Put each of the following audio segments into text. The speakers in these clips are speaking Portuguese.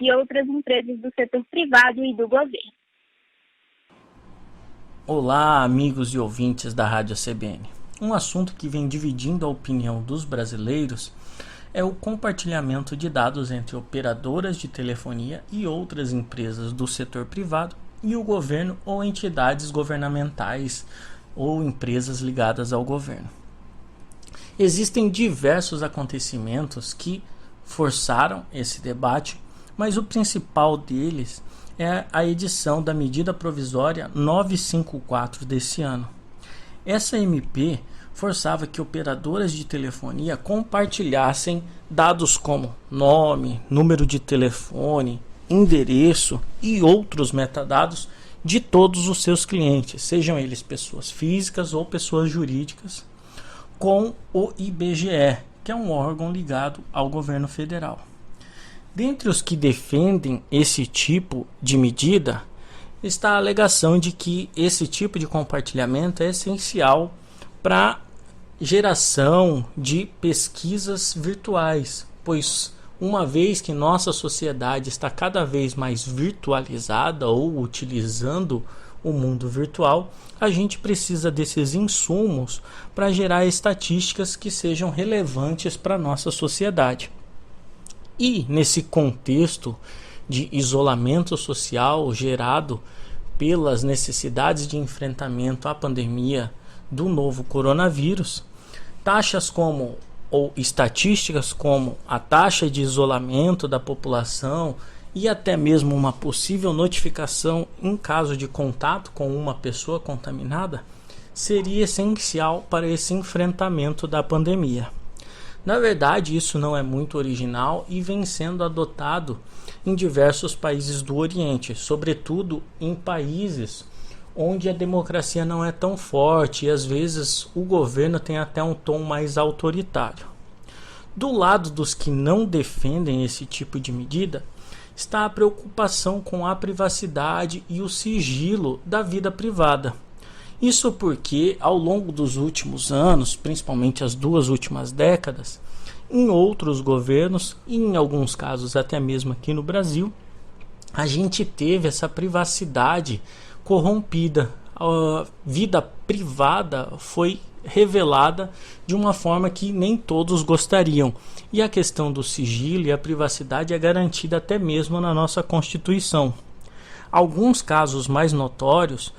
e outras empresas do setor privado e do governo. Olá, amigos e ouvintes da Rádio CBN. Um assunto que vem dividindo a opinião dos brasileiros é o compartilhamento de dados entre operadoras de telefonia e outras empresas do setor privado e o governo ou entidades governamentais ou empresas ligadas ao governo. Existem diversos acontecimentos que forçaram esse debate, mas o principal deles é a edição da medida provisória 954 desse ano. Essa MP forçava que operadoras de telefonia compartilhassem dados como nome, número de telefone, endereço e outros metadados de todos os seus clientes, sejam eles pessoas físicas ou pessoas jurídicas, com o IBGE, que é um órgão ligado ao governo federal. Dentre os que defendem esse tipo de medida, está a alegação de que esse tipo de compartilhamento é essencial para geração de pesquisas virtuais, pois uma vez que nossa sociedade está cada vez mais virtualizada ou utilizando o mundo virtual, a gente precisa desses insumos para gerar estatísticas que sejam relevantes para a nossa sociedade. E nesse contexto de isolamento social gerado pelas necessidades de enfrentamento à pandemia do novo coronavírus, taxas como ou estatísticas como a taxa de isolamento da população e até mesmo uma possível notificação em caso de contato com uma pessoa contaminada seria essencial para esse enfrentamento da pandemia. Na verdade, isso não é muito original e vem sendo adotado em diversos países do Oriente, sobretudo em países onde a democracia não é tão forte e às vezes o governo tem até um tom mais autoritário. Do lado dos que não defendem esse tipo de medida, está a preocupação com a privacidade e o sigilo da vida privada. Isso porque, ao longo dos últimos anos, principalmente as 2 últimas décadas, em outros governos, e em alguns casos até mesmo aqui no Brasil, a gente teve essa privacidade corrompida. A vida privada foi revelada de uma forma que nem todos gostariam. E a questão do sigilo e a privacidade é garantida até mesmo na nossa Constituição. Alguns casos mais notórios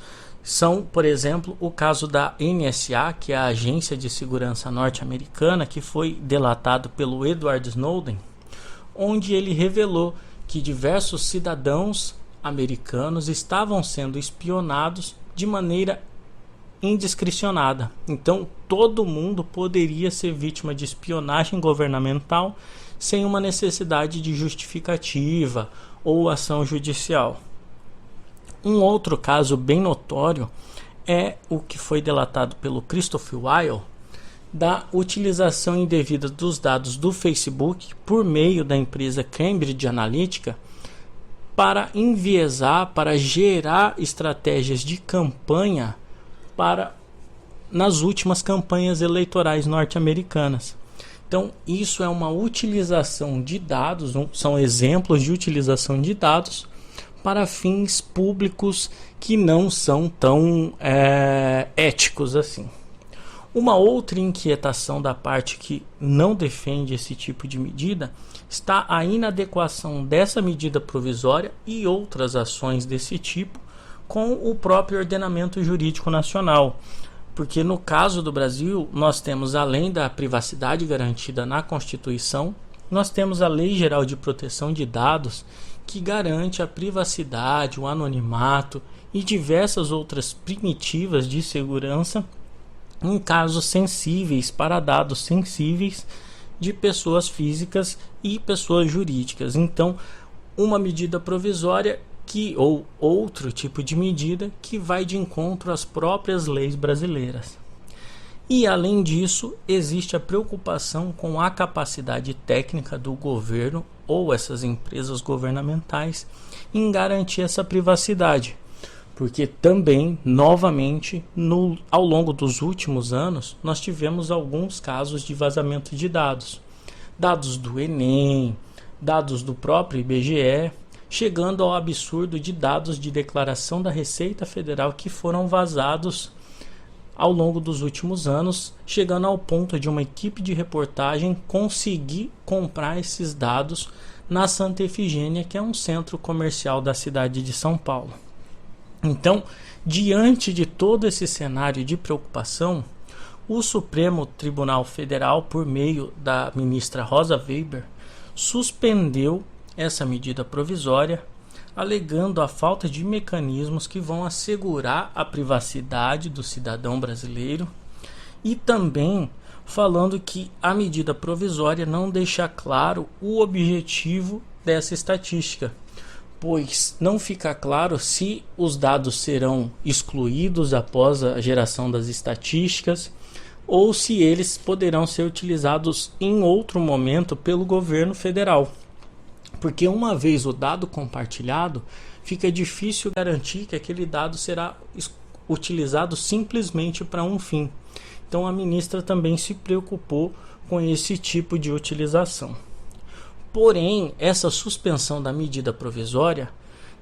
são, por exemplo, o caso da NSA, que é a agência de segurança norte-americana, que foi delatado pelo Edward Snowden, onde ele revelou que diversos cidadãos americanos estavam sendo espionados de maneira indiscricionada. Então, todo mundo poderia ser vítima de espionagem governamental sem uma necessidade de justificativa ou ação judicial. Um outro caso bem notório é o que foi delatado pelo Christopher Wylie, da utilização indevida dos dados do Facebook por meio da empresa Cambridge Analytica para enviesar, para gerar estratégias de campanha nas últimas campanhas eleitorais norte-americanas. Então, isso é uma utilização de dados, são exemplos de utilização de dados para fins públicos que não são tão éticos assim. Uma outra inquietação da parte que não defende esse tipo de medida está a inadequação dessa medida provisória e outras ações desse tipo com o próprio ordenamento jurídico nacional. Porque no caso do Brasil, nós temos, além da privacidade garantida na Constituição, nós temos a Lei Geral de Proteção de Dados, que garante a privacidade, o anonimato e diversas outras primitivas de segurança em casos sensíveis, para dados sensíveis de pessoas físicas e pessoas jurídicas. Então, uma medida provisória ou outro tipo de medida que vai de encontro às próprias leis brasileiras. E, além disso, existe a preocupação com a capacidade técnica do governo ou essas empresas governamentais em garantir essa privacidade. Porque também, novamente, ao longo dos últimos anos, nós tivemos alguns casos de vazamento de dados. Dados do Enem, dados do próprio IBGE, chegando ao absurdo de dados de declaração da Receita Federal que foram vazados ao longo dos últimos anos, chegando ao ponto de uma equipe de reportagem conseguir comprar esses dados na Santa Efigênia, que é um centro comercial da cidade de São Paulo. Então, diante de todo esse cenário de preocupação, o Supremo Tribunal Federal, por meio da ministra Rosa Weber, suspendeu essa medida provisória, alegando a falta de mecanismos que vão assegurar a privacidade do cidadão brasileiro e também falando que a medida provisória não deixa claro o objetivo dessa estatística, pois não fica claro se os dados serão excluídos após a geração das estatísticas ou se eles poderão ser utilizados em outro momento pelo governo federal. Porque uma vez o dado compartilhado, fica difícil garantir que aquele dado será utilizado simplesmente para um fim. Então a ministra também se preocupou com esse tipo de utilização. Porém, essa suspensão da medida provisória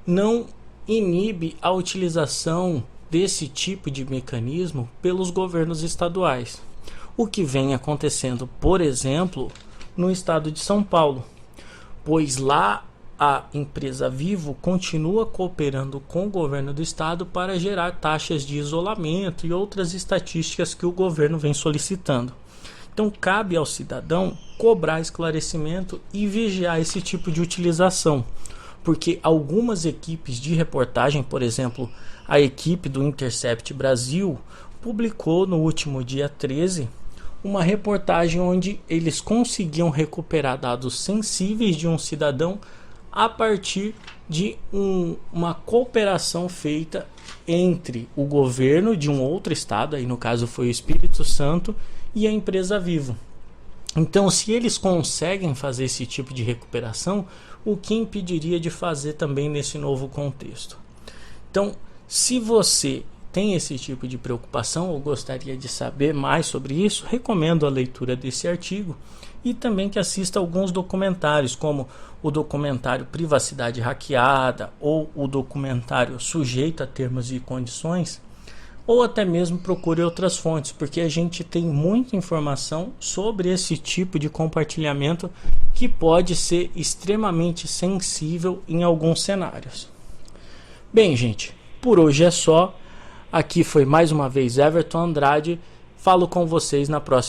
não inibe a utilização desse tipo de mecanismo pelos governos estaduais. O que vem acontecendo, por exemplo, no estado de São Paulo, pois lá a empresa Vivo continua cooperando com o governo do estado para gerar taxas de isolamento e outras estatísticas que o governo vem solicitando. Então cabe ao cidadão cobrar esclarecimento e vigiar esse tipo de utilização, porque algumas equipes de reportagem, por exemplo, a equipe do Intercept Brasil, publicou no último dia 13 uma reportagem onde eles conseguiam recuperar dados sensíveis de um cidadão a partir de uma cooperação feita entre o governo de um outro estado, aí no caso foi o Espírito Santo, e a empresa Vivo. Então, se eles conseguem fazer esse tipo de recuperação, o que impediria de fazer também nesse novo contexto? Então, se você tem esse tipo de preocupação ou gostaria de saber mais sobre isso, recomendo a leitura desse artigo e também que assista alguns documentários, como o documentário Privacidade Hackeada ou o documentário Sujeito a Termos e Condições, ou até mesmo procure outras fontes, porque a gente tem muita informação sobre esse tipo de compartilhamento que pode ser extremamente sensível em alguns cenários. Bem, gente, por hoje é só. Aqui foi mais uma vez Everton Andrade. Falo com vocês na próxima.